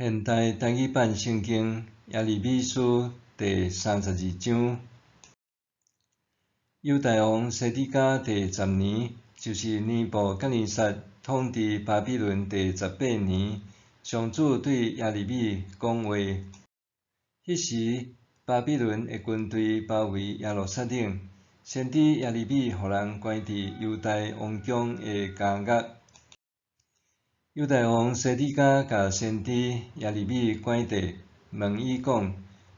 现代单语版圣经耶利米书第32章。犹大王西底家第10年，就是尼布甲尼撒统治巴比伦第18年，上主对耶利米讲话。迄时，巴比伦的军队包围耶路撒冷，先知耶利米互人关伫犹大王宫的监狱。犹大王西底家甲先知耶利米关地，问伊讲：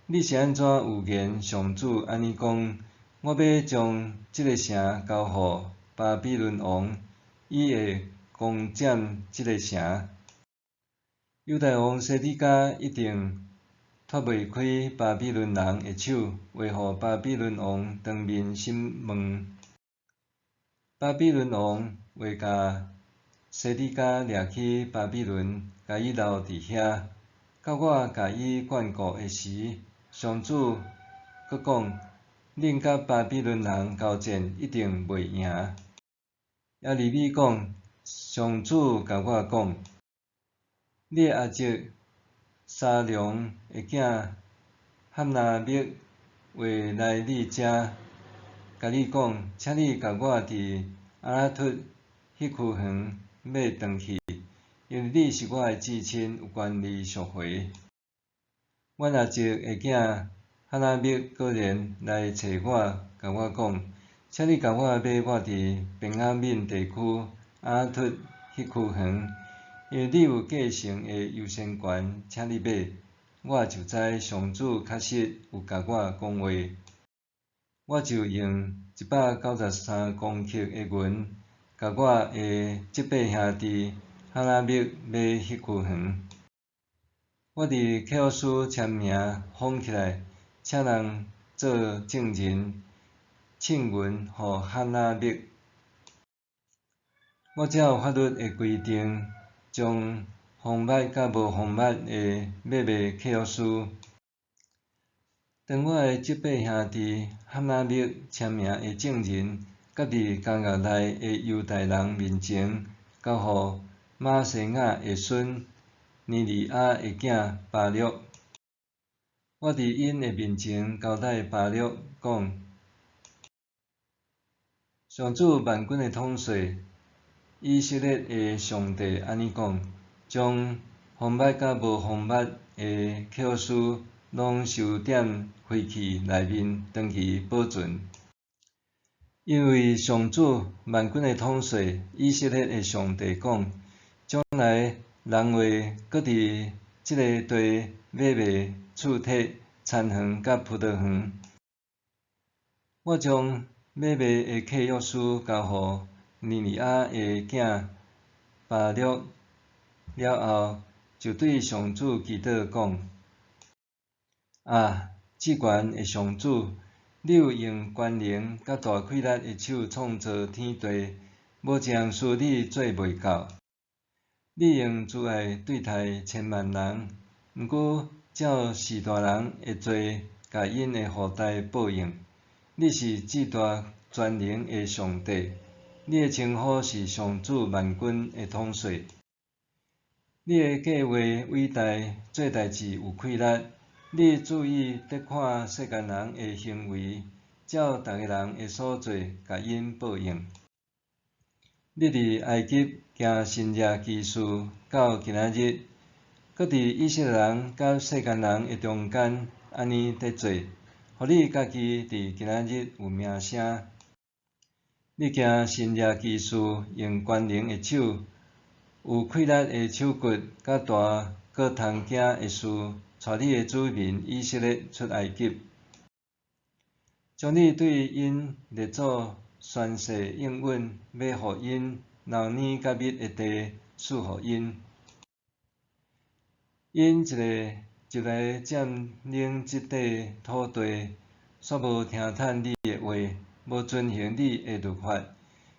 你是安怎有言上主安尼讲？我要将即个城交互巴比伦王，伊会攻占即个城。犹大王西底家一定脱袂开巴比伦人的手，为互巴比伦王当面审问。巴比伦王为甲西底家掠去巴比伦，甲伊留伫遐，到我甲伊眷顾的时，上主佫讲：恁甲巴比伦人交战一定袂赢。耶利米讲：上主甲我讲，你的阿叔沙龙的囝哈拿密话来你遮，甲你讲，请你甲我伫阿拉突迄区园买转去，因为你是我的至亲，有权利赎回。阮阿叔的囝哈拿密果然来找我，甲我讲，请你甲我买我伫便雅悯地区阿拉突迄区园，因为你有继承的优先权，请你买。我就知上主确实有甲我讲话，我就用193公克的银，甲我的7伯兄弟哈拿密买迄区园。我伫契约书签名封起来，请人做证人，称银互哈拿密。我才有法律的规定，将封捌甲无封捌的买卖契约书。当我的7伯兄弟哈拿密签名的证人，甲伫监狱内的犹大人面前，交互马西亚的孙尼利亚的囝巴录。我伫因的面前交代巴录讲：上主万军的统帅以色列的上帝安尼讲：将封捌甲无封捌的契约书，拢收点废弃内面，转去保存。因为上主万军的统帅以色列的上帝讲：将来人会搁伫即个地买卖厝体、田园甲葡萄园。我将买卖的契约书交互尼利亚的囝巴录了后，就对上主祈祷讲：至悬的上主，你有用权能甲大气力的手创造天地，无一样事你做袂到。你用慈爱对待千万人，毋过照世大人的罪，甲因的后代报应。你是至大全能的上帝，你的称呼是上主万军的统帅。你的计划伟大，做代志有气力。你注意得看世间人的行为，照逐个人的所做，甲因报应。你伫埃及行神迹奇事到今仔日，搁伫以色列人甲世间人的中间安尼在做，互你家己伫今仔日有名声。你行神迹奇事，用权能的手，有气力的手骨，甲大可通行的事，带你的子民以色列出埃及，将你对因列祖宣誓应允，要互因流年甲蜜的地赐互因。因一个来占领即块土地，煞无听趁你的话，无遵行你的律法，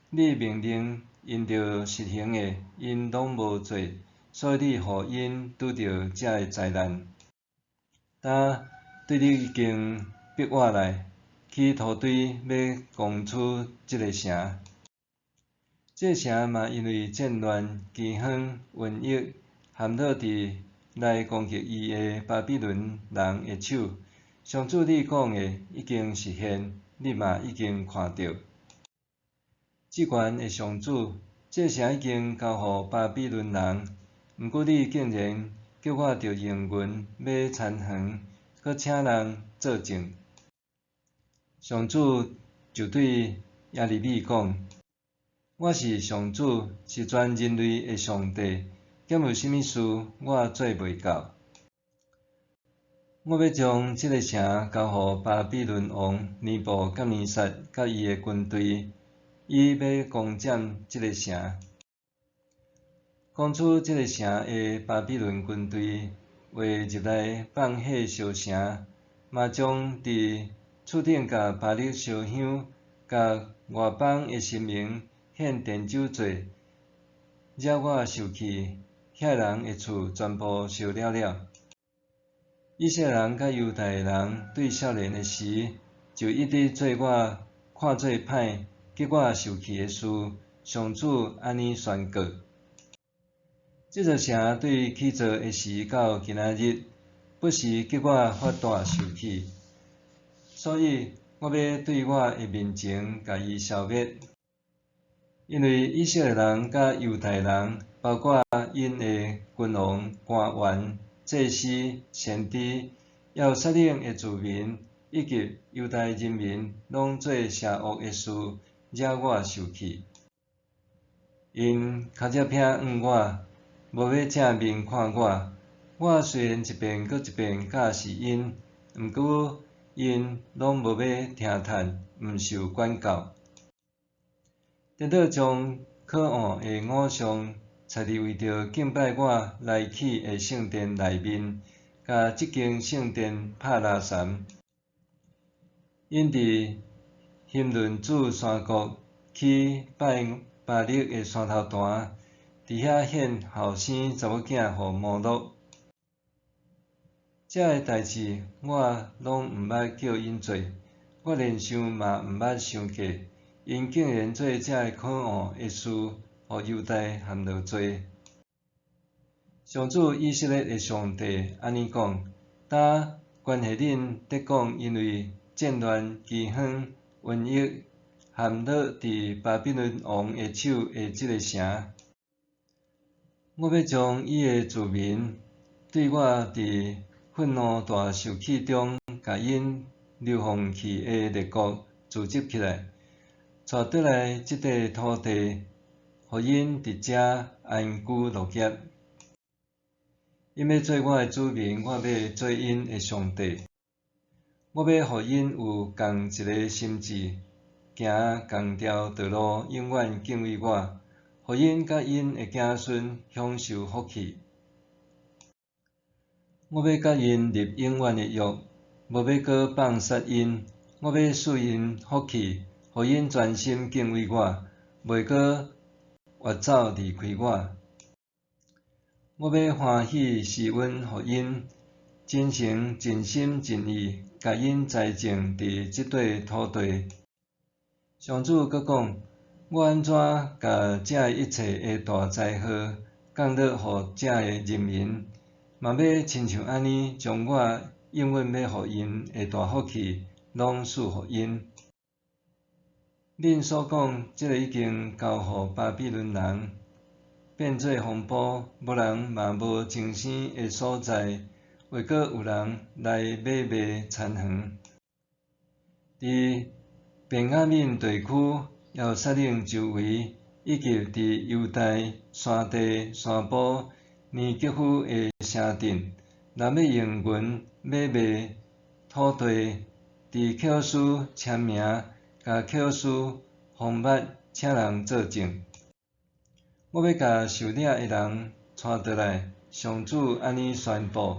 你命令因着实行的，因拢无做，所以你互因拄着遮个灾难。呾对你已经逼我来，起土堆要攻取即个城。即个城嘛，因为战乱、饥荒、瘟疫，陷落伫来攻击伊的巴比伦人的手。上主你讲的已经实现，你嘛已经看到。至悬的上主，这城已经交予巴比伦人，毋过你竟然叫我着用银买田园，搁请人做证。上主就对耶利米讲：我是上主，是全人类的上帝，敢有啥物事我做袂到？我要将这个城交予巴比伦王尼布甲尼撒甲伊的军队，伊要攻占这个城。攻取这个城的巴比伦军队会入来放火烧城，嘛将伫厝顶甲巴力烧香，甲外邦的神明献奠酒祭，惹我受气，遐人的厝全部烧了了。以色列人甲犹太人对少年的时，就一直做我看做歹，激我受气的事。上主安尼宣告：这座城对起造的时到今仔日，不时激我发大受气，所以我要对我的面前甲伊消灭。因为以色列人甲犹太人，包括因的君王、官员、祭司、先知，还有率领的子民，以及犹太人民，拢做邪恶的事，惹我受气。因脚趾偏向我，无要正面看我。我虽然一遍搁一遍教示因，毋过因拢无要听叹，毋受管教。颠倒将可恶的偶像插伫为着敬拜我来起的圣殿内面，甲即间圣殿拍拉山。因伫希伦子山谷去拜巴力的山头坛，伫遐献后生查某囝互摩洛。遮个代志我拢毋捌叫因做，我连想嘛毋捌想过。因竟然做遮个可恶的事，互犹太含落做。上主以色列的上帝安尼讲：呾关系恁得讲，因为战乱、饥荒、瘟疫含落伫巴比伦王的手的即个城，我要将伊的子民对我伫愤怒大受气中，甲因流放去的列国聚集起来。带倒来即块土地，互因伫遮安居乐业。因要做我的子民，我要做因的上帝。我要互因有共一个心志，行共条道路，永远敬畏我。互因甲因的子孙享受福气。我要甲因立永远的约，无要搁放杀因。我要赐因福气。互因专心敬畏我，袂搁越走离开我。我要欢喜施恩互因，真诚尽心尽意，甲因栽种伫即块土地。上主阁讲：我安怎甲遮一切的大灾祸降落互遮的人民，嘛要亲像安尼，将我永远要互因的大福气，拢赐互因。恁所讲，即个已经交予巴比伦人，变做荒埔，无人嘛无种生的所在，会阁有人来买卖田园。伫便雅悯地区，还有率领周围，以及伫犹太山地、山坡、尼吉夫的城镇，若要用银买卖土地，伫契约书签名。甲契约书封捌，请人作证。我要甲受领的人带倒来，上主安尼宣布：